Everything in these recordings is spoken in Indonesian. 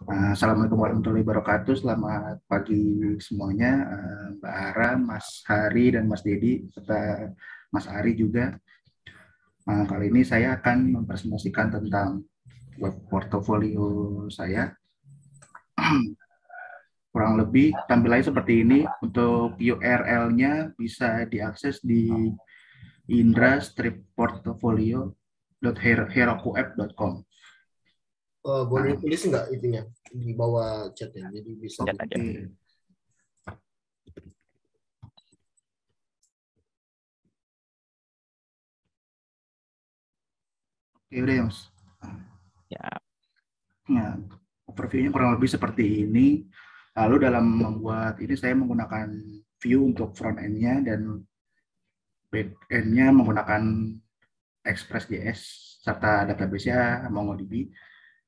Assalamualaikum warahmatullahi wabarakatuh. Selamat pagi semuanya, Mbak Ara, Mas Hari, dan Mas Dedi, serta Mas Ari juga. Kali ini saya akan mempresentasikan tentang web portofolio saya. Kurang lebih tampilannya seperti ini. Untuk URL-nya bisa diakses di indra-portfolio.herokuapp.com. Boleh Nah, tulis nggak itunya di bawah chatnya, jadi bisa Chat aja. oke. Oke, udah ya, Mas. Ya, Nah, overview-nya kurang lebih seperti ini. Lalu dalam membuat ini saya menggunakan view untuk front end-nya dan back end-nya menggunakan Express.js serta database-nya MongoDB.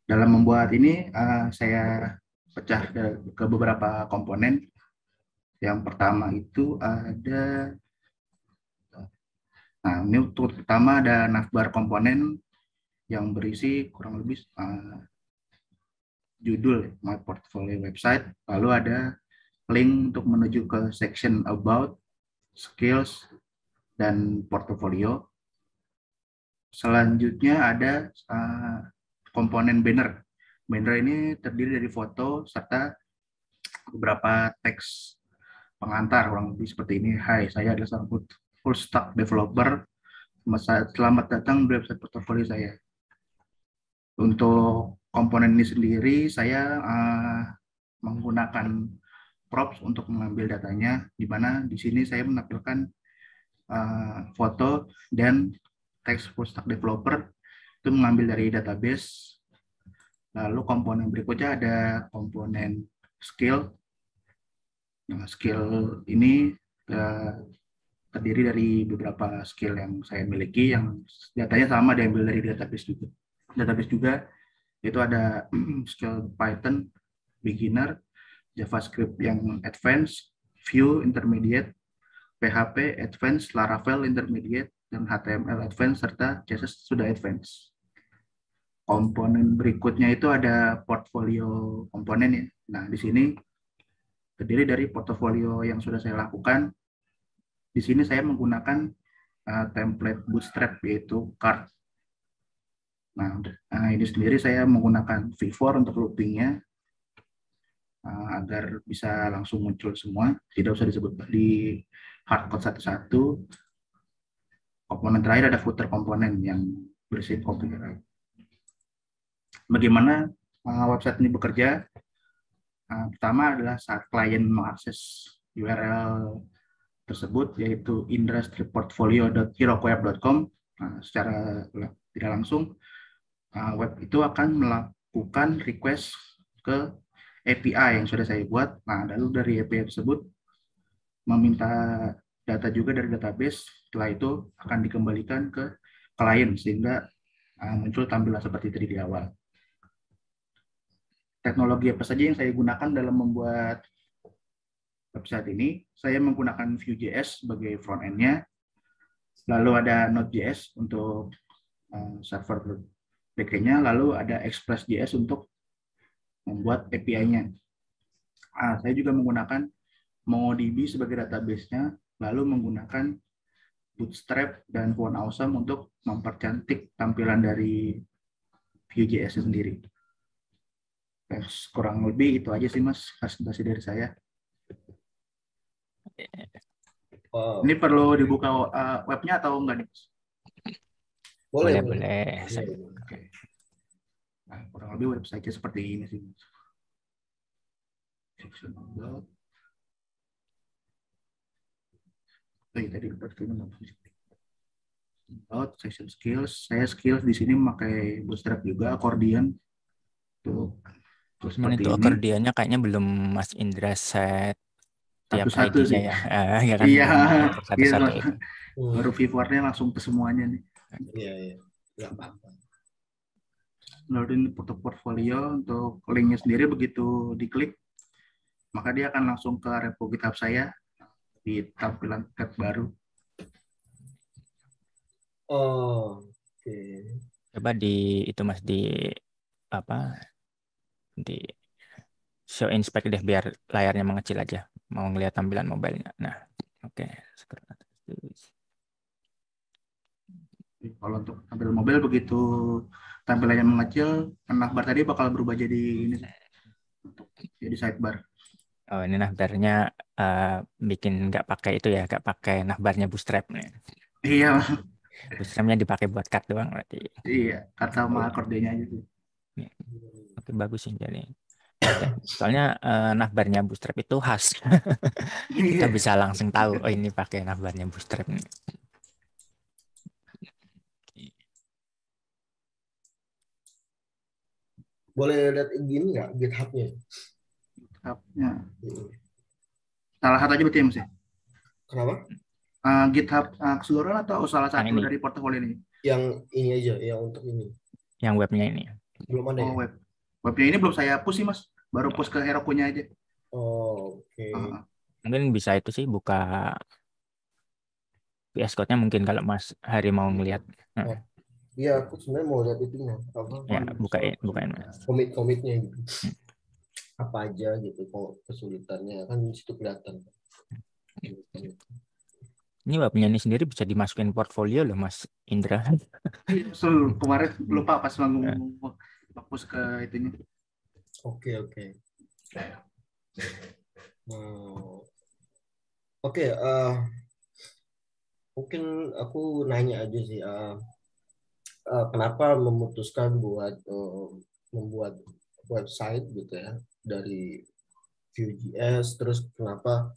Dalam membuat ini saya pecah ke beberapa komponen. Yang pertama itu ada, nah ini untuk pertama ada navbar komponen yang berisi kurang lebih judul My Portfolio Website, lalu ada link untuk menuju ke section About, Skills, dan Portfolio. Selanjutnya ada komponen banner. Banner ini terdiri dari foto serta beberapa teks pengantar, kurang lebih seperti ini. Hai, saya adalah seorang full stack developer. Selamat datang di website portofolio saya. Untuk komponen ini sendiri, saya menggunakan props untuk mengambil datanya, di mana di sini saya menampilkan foto dan teks full stack developer itu mengambil dari database. Lalu komponen berikutnya ada komponen skill. Nah, skill ini terdiri dari beberapa skill yang saya miliki yang datanya sama diambil dari database juga. Database juga itu ada skill Python beginner, JavaScript yang advance, Vue intermediate, PHP advance, Laravel intermediate, dan HTML advance serta CSS sudah advance. Komponen berikutnya itu ada portfolio komponen ya. Nah, di sini terdiri dari portofolio yang sudah saya lakukan. Di sini saya menggunakan template Bootstrap yaitu card. Nah, ini sendiri saya menggunakan V4 untuk loopingnya agar bisa langsung muncul semua, tidak usah disebut di hardcode satu-satu. Komponen terakhir ada footer komponen yang berisi copyright. Bagaimana website ini bekerja? Pertama adalah saat klien mengakses URL tersebut, yaitu industryportfolio.herokuapp.com. Secara tidak langsung, web itu akan melakukan request ke API yang sudah saya buat. Nah, lalu dari API tersebut meminta data juga dari database. Setelah itu akan dikembalikan ke klien sehingga muncul tampilan seperti tadi di awal. Teknologi apa saja yang saya gunakan dalam membuat website ini? Saya menggunakan Vue.js sebagai front end-nya, lalu ada Node.js untuk server backend-nya, lalu ada Express.js untuk membuat API-nya. Saya juga menggunakan MongoDB sebagai database-nya, lalu menggunakan Bootstrap dan Font Awesome untuk mempercantik tampilan dari Vue.js sendiri. Kurang lebih itu aja sih, Mas, presentasi dari saya. Wow. Ini perlu dibuka webnya atau enggak nih? Boleh. boleh. Oke. Nah, kurang lebih website-nya seperti ini sih. Section about. Tadi about section skills. Saya skills di sini memakai Bootstrap juga, accordion. Tuh Cuman seperti itu ini. akordeonnya kayaknya belum Mas Indra set tiap Satu-satu ID-nya sih. ya. Ya kan Iya, belum untuk iya, satu-satu Mas. itu. Baru V4-nya langsung ke semuanya nih. Iya. Nggak apa-apa. Lalu ini portfolio untuk linknya sendiri begitu diklik, maka dia akan langsung ke repo GitHub saya di tampilan tab baru. Oh, oke. Coba di itu Mas di apa? Di show in spec deh biar layarnya mengecil aja. Mau ngeliat tampilan mobilenya. Nah, oke. Scroll atas. Kalau untuk tampil mobil begitu tampilannya mengecil, navbar tadi bakal berubah jadi ini sih, untuk jadi sidebar. Oh, ini navbarnya bikin nggak pakai itu ya, nggak pakai navbarnya bootstrap nih. Iya, Bootstrapnya dipakai buat cut doang berarti. iya, kata sama akordenya aja sih. Nih, oke bagus sih jadi. Oke, soalnya navbarnya bootstrap itu khas. Kita Iya. bisa langsung tahu, oh ini pakai navbarnya bootstrap nih. Boleh lihat gini nggak GitHub-nya? GitHub-nya. Salah satu aja berarti ya, Mas ya? Kenapa? GitHub keseluruhan atau salah Yang satu ini, dari portofolio ini? Yang ini aja, yang untuk ini. yang webnya ini. Belum ada Oh, ya? webnya ini belum saya push sih, Mas. Baru push ke Heroku-nya aja. Oh, oke. Ah, Mungkin bisa itu sih buka VS Code-nya mungkin kalau Mas Hari mau ngelihat. Oh, iya, aku sebenarnya mau lihat itunya. Apa? Ya, bukain Mas. Komit-komitnya gitu. Hmm. Apa aja gitu, kok kesulitannya. Kan di situ kelihatan. Ini webnya ini sendiri bisa dimasukin portfolio loh Mas Indra. Kemarin lupa pas mau push ke itunya. Oke, oke. Hmm. Oke, mungkin aku nanya aja sih, kenapa memutuskan buat membuat website gitu ya dari Vue.js, terus kenapa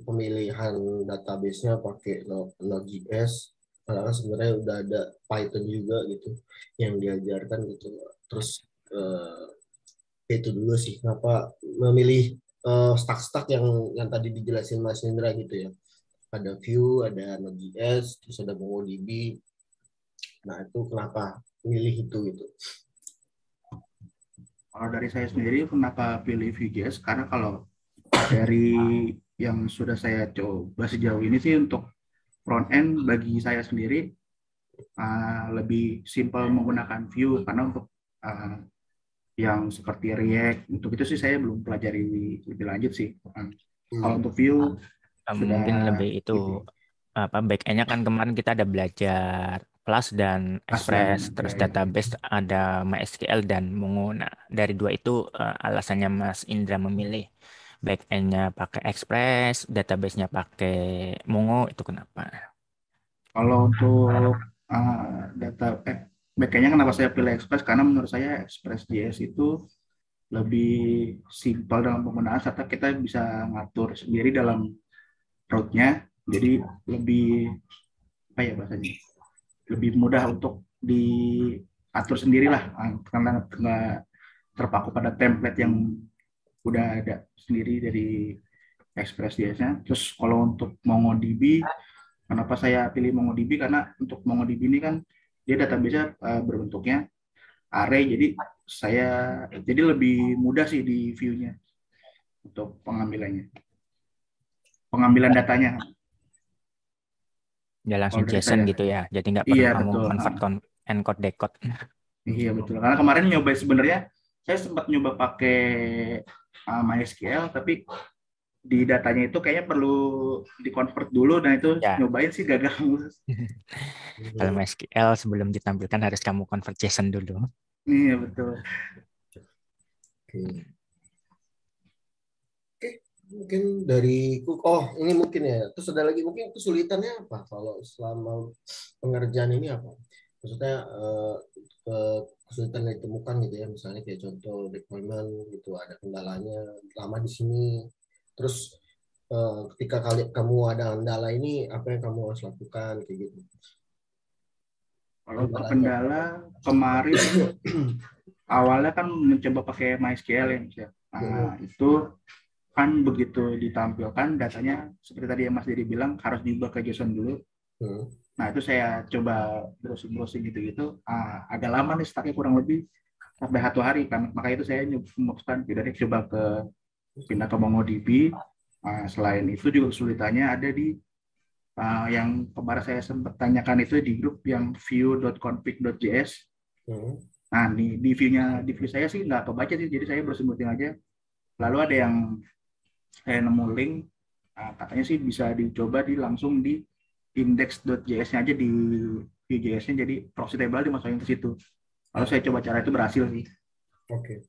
pemilihan database-nya pakai Node.js, karena sebenarnya udah ada Python juga gitu yang diajarkan gitu. Terus itu dulu sih kenapa memilih stack-stack yang tadi dijelasin Mas Indra gitu ya. Ada Vue, ada Node.js, terus ada MongoDB. Nah, itu kenapa milih itu gitu. Kalau dari saya sendiri, kenapa pilih Vue.js? Karena kalau dari yang sudah saya coba sejauh ini sih untuk front end bagi saya sendiri lebih simpel menggunakan Vue, karena untuk yang seperti React untuk itu sih saya belum pelajari lebih lanjut sih. Kalau untuk Vue sudah Mungkin lebih itu ini, apa back-end-nya kan kemarin kita ada belajar Plus dan pas dan Express, terus ya, database ada MySQL dan Mongo. Nah, dari dua itu alasannya Mas Indra memilih back-end-nya pakai Express, database-nya pakai Mongo itu kenapa? kalau untuk data backend-nya kenapa saya pilih Express, karena menurut saya Express.js itu lebih simpel dalam penggunaan serta kita bisa ngatur sendiri dalam route-nya, jadi lebih apa ya bahasanya, lebih mudah untuk diatur sendirilah karena nggak terpaku pada template yang udah ada sendiri dari Express.js-nya. Terus kalau untuk MongoDB, kenapa saya pilih MongoDB? Karena untuk MongoDB ini kan dia database berbentuknya array, jadi saya jadi lebih mudah sih di view-nya untuk pengambilan datanya. Ya Kalau langsung dari JSON saya, gitu ya. Jadi nggak perlu iya kamu betul. convert encode decode. Iya betul. Karena kemarin nyoba sebenarnya saya sempat nyoba pakai MySQL, tapi di datanya itu kayaknya perlu dikonvert dulu, dan itu Ya, nyobain sih gagal. kalau MySQL sebelum ditampilkan harus kamu convert JSON dulu. Iya betul. Oke. Oke, mungkin dari ini mungkin ya. Terus ada lagi mungkin kesulitannya apa kalau selama pengerjaan ini apa? Maksudnya kesulitan yang ditemukan gitu ya, misalnya kayak contoh deployment gitu, ada kendalanya lama di sini. Terus ketika kamu ada kendala ini, apa yang kamu harus lakukan kayak gitu? Kalau untuk Kendalanya. kendala kemarin awalnya kan mencoba pakai MySQL ya, Mas ya. Itu kan begitu ditampilkan datanya seperti tadi yang Mas Diri bilang harus diubah ke JSON dulu. Hmm. Nah itu saya coba browsing gitu-gitu, agak lama nih, stucknya kurang lebih sampai 1 hari kan. Maka itu saya memutuskan coba pindah ke MongoDB. Selain itu juga kesulitannya ada di yang kemarin saya sempat tanyakan itu di grup yang view.config.js. Hmm. Nah, di view saya sih nggak kebaca sih, jadi saya browsing aja. Lalu ada yang saya nemu link, katanya sih bisa dicoba langsung di index.js-nya aja di Vue.js-nya, jadi proxy-table dimasukin ke situ. Kalau saya coba cara itu berhasil sih. Oke.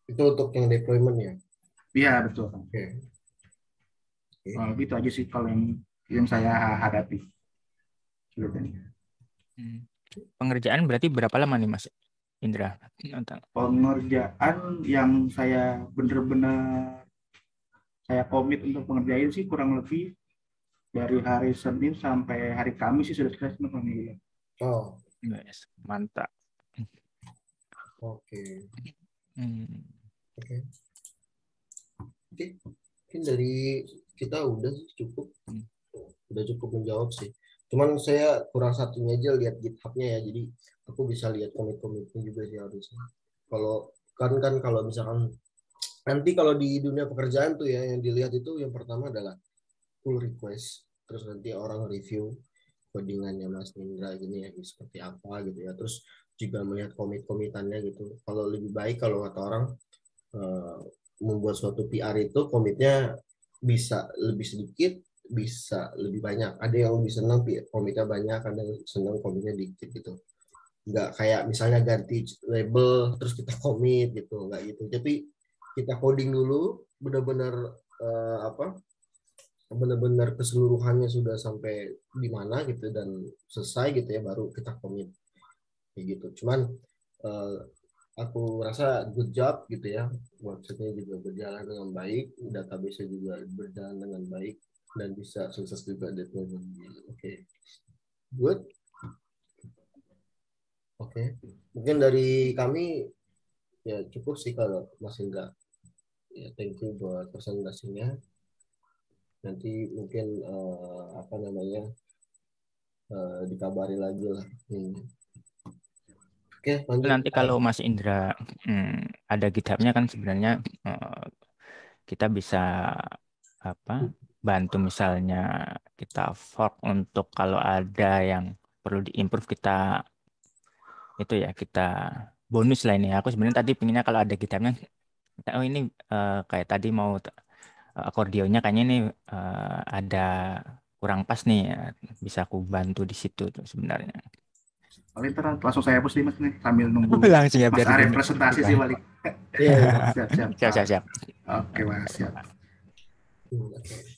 Itu untuk yang deployment ya. Iya betul. Oke. Lebih itu aja sih kalau yang saya hadapi. Pengerjaan berarti berapa lama nih Mas Indra? Pengerjaan yang saya benar-benar saya komit untuk pengerjain sih kurang lebih dari hari Senin sampai hari Kamis sih sudah selesai semua. Oh, Yes, mantap. oke. Hmm. Oke. Oke. Mungkin dari kita udah cukup. Udah cukup menjawab sih. Cuman saya kurang satunya aja lihat GitHub-nya ya. Jadi aku bisa lihat komit-komitnya juga sih harusnya. Kalau kan kalau misalkan nanti kalau di dunia pekerjaan tuh ya yang dilihat itu yang pertama adalah pull request. Terus nanti orang review codingannya Mas Indra gini ya seperti apa gitu ya. Terus juga melihat komit-komitannya gitu. Kalau lebih baik kalau kata orang membuat suatu PR itu komitnya bisa lebih sedikit, bisa lebih banyak. Ada yang lebih senang komitnya banyak, ada yang senang komitnya dikit gitu. Nggak kayak misalnya ganti label terus kita komit gitu, nggak gitu. Tapi kita coding dulu, benar-benar apa? Benar-benar keseluruhannya sudah sampai di mana gitu dan selesai gitu ya, baru kita komit gitu. Cuman aku rasa good job gitu ya, websitenya juga berjalan dengan baik, database juga berjalan dengan baik dan bisa sukses juga deployment. Oke, good. Oke, mungkin dari kami ya cukup sih kalau Mas Indra. Ya, thank you buat presentasinya. Nanti mungkin apa namanya dikabari lagi lah. Oke, lanjut. Nanti kalau Mas Indra ada GitHub-nya kan sebenarnya kita bisa apa bantu misalnya kita fork untuk kalau ada yang perlu diimprove kita itu ya kita bonus lah ini. Aku sebenarnya tadi pinginnya kalau ada GitHub-nya, oh ini kayak tadi mau akordionnya kayaknya ini ada kurang pas nih ya. Bisa aku bantu di situ tuh sebenarnya. Paling langsung saya hapus nih Mas nih sambil nunggu Langsung ya Mas biar Arif lebih presentasi sih balik. Iya, Siap siap. siap siap siap. Oke Mas siap. Oke.